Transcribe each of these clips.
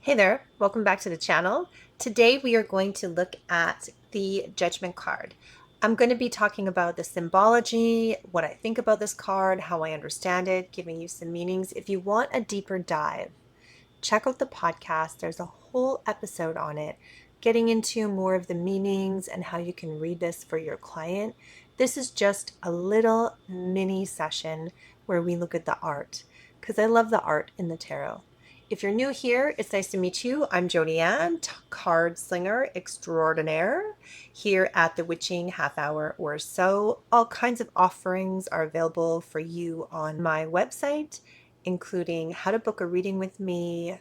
Hey there, welcome back to the channel. Today we are going to look at the Judgment card. I'm going to be talking about the symbology, what I think about this card, how I understand it, giving you some meanings. If you want a deeper dive, check out the podcast. There's a whole episode on it, getting into more of the meanings and how you can read this for your client. This is just a little mini session where we look at the art because I love the art in the tarot. If you're new here, it's nice to meet you. I'm Jody Ann, card slinger extraordinaire here at the Witching Half Hour or so. All kinds of offerings are available for you on my website, including how to book a reading with me,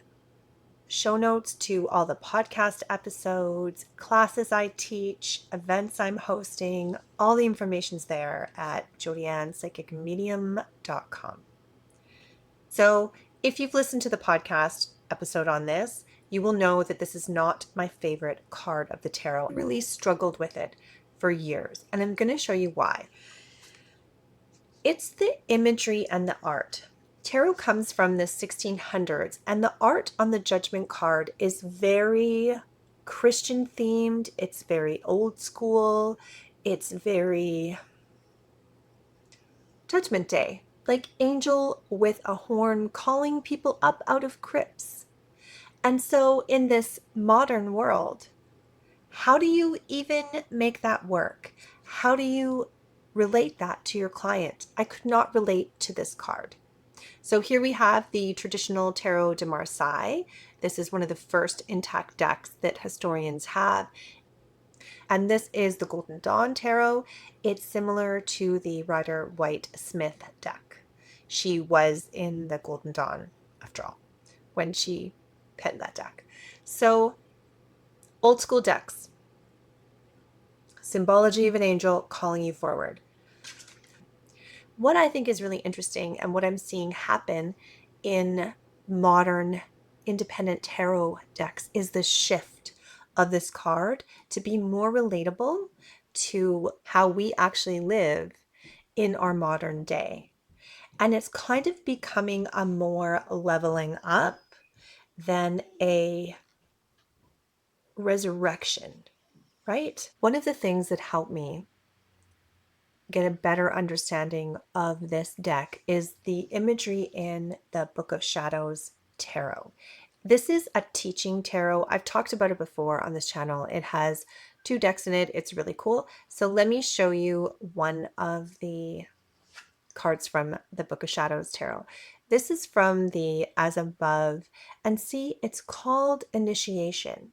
show notes to all the podcast episodes, classes I teach, events I'm hosting. All the information's there at jodyanpsychicmedium.com. So if you've listened to the podcast episode on this, you will know that this is not my favorite card of the tarot. I really struggled with it for years, and I'm going to show you why. It's the imagery and the art. Tarot comes from the 1600s, and the art on the Judgment card is very Christian themed. It's very old school. It's very Judgment Day, like angel with a horn calling people up out of crypts. And so in this modern world, how do you even make that work? How do you relate that to your client? I could not relate to this card. So here we have the traditional Tarot de Marseille. This is one of the first intact decks that historians have. And this is the Golden Dawn Tarot. It's similar to the Rider Waite Smith deck. She was in the Golden Dawn, after all, when she penned that deck. So, old school decks. Symbology of an angel calling you forward. What I think is really interesting and what I'm seeing happen in modern independent tarot decks is the shift of this card to be more relatable to how we actually live in our modern day. And it's kind of becoming a more leveling up than a resurrection, right? One of the things that helped me get a better understanding of this deck is the imagery in the Book of Shadows tarot. This is a teaching tarot. I've talked about it before on this channel. It has 2 decks in it. It's really cool. So let me show you one of the cards from the Book of Shadows tarot. This is from the As Above, and see, it's called Initiation.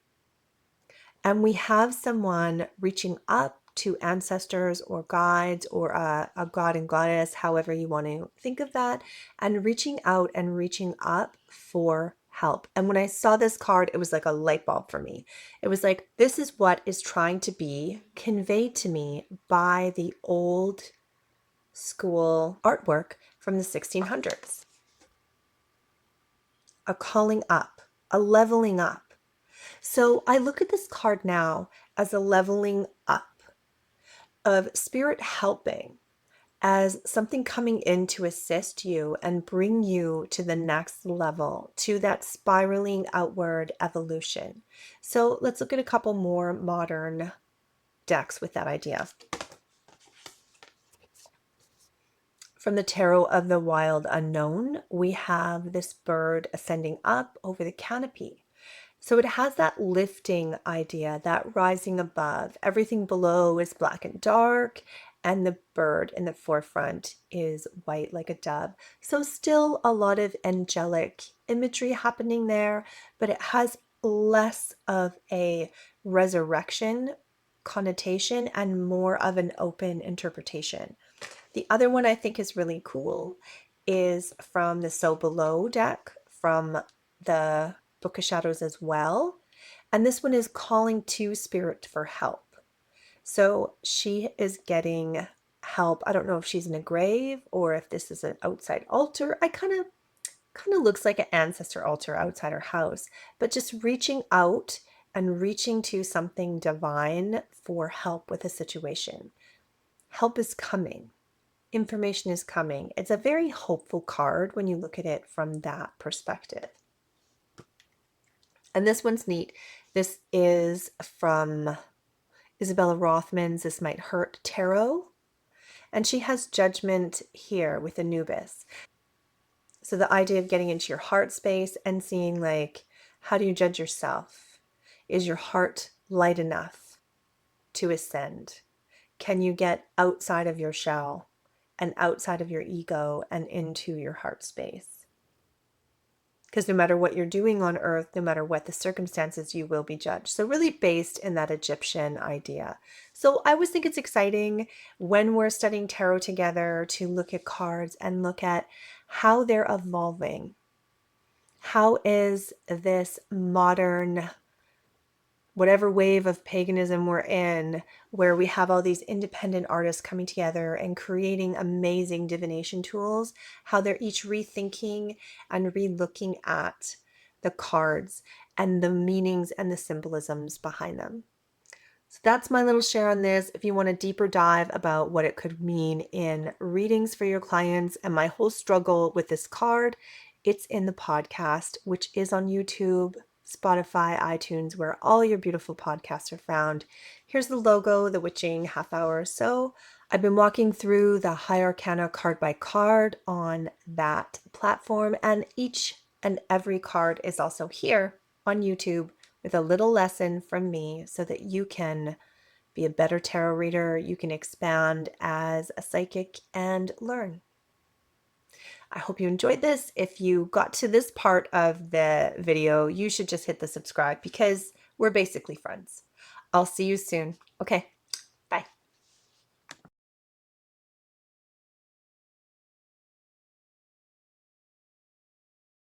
And we have someone reaching up to ancestors or guides or a god and goddess, however you want to think of that, and reaching out and reaching up for help. And when I saw this card, it was like a light bulb for me. It was like, this is what is trying to be conveyed to me by the old school artwork from the 1600s. A calling up, a leveling up. So I look at this card now as a leveling up of spirit helping, as something coming in to assist you and bring you to the next level, to that spiraling outward evolution. So let's look at a couple more modern decks with that idea. From the Tarot of the Wild Unknown, we have this bird ascending up over the canopy. So it has that lifting idea, that rising above. Everything below is black and dark, and the bird in the forefront is white like a dove. So still a lot of angelic imagery happening there, but it has less of a resurrection connotation and more of an open interpretation. The other one I think is really cool is from the So Below deck from the Book of Shadows as well. And this one is calling to spirit for help. So she is getting help. I don't know if she's in a grave or if this is an outside altar. I kind of looks like an ancestor altar outside her house, but just reaching out and reaching to something divine for help with a situation. Help is coming. Information is coming. It's a very hopeful card when you look at it from that perspective. And this one's neat. This is from Isabella Rothman's This Might Hurt Tarot. And she has Judgment here with Anubis. So the idea of getting into your heart space and seeing, like, how do you judge yourself? Is your heart light enough to ascend? Can you get outside of your shell and outside of your ego and into your heart space? Because no matter what you're doing on earth, no matter what the circumstances, you will be judged. So really based in that Egyptian idea. So I always think it's exciting when we're studying tarot together to look at cards and look at how they're evolving. How is this modern, whatever wave of paganism we're in, where we have all these independent artists coming together and creating amazing divination tools, how they're each rethinking and re-looking at the cards and the meanings and the symbolisms behind them. So that's my little share on this. If you want a deeper dive about what it could mean in readings for your clients and my whole struggle with this card, it's in the podcast, which is on YouTube, Spotify, iTunes, where all your beautiful podcasts are found. Here's the logo, the witching half hour or so. I've been walking through the High Arcana card by card on that platform, and each and every card is also here on YouTube with a little lesson from me so that you can be a better tarot reader, you can expand as a psychic and learn. I hope you enjoyed this. If you got to this part of the video, you should just hit the subscribe because we're basically friends. I'll see you soon. Okay,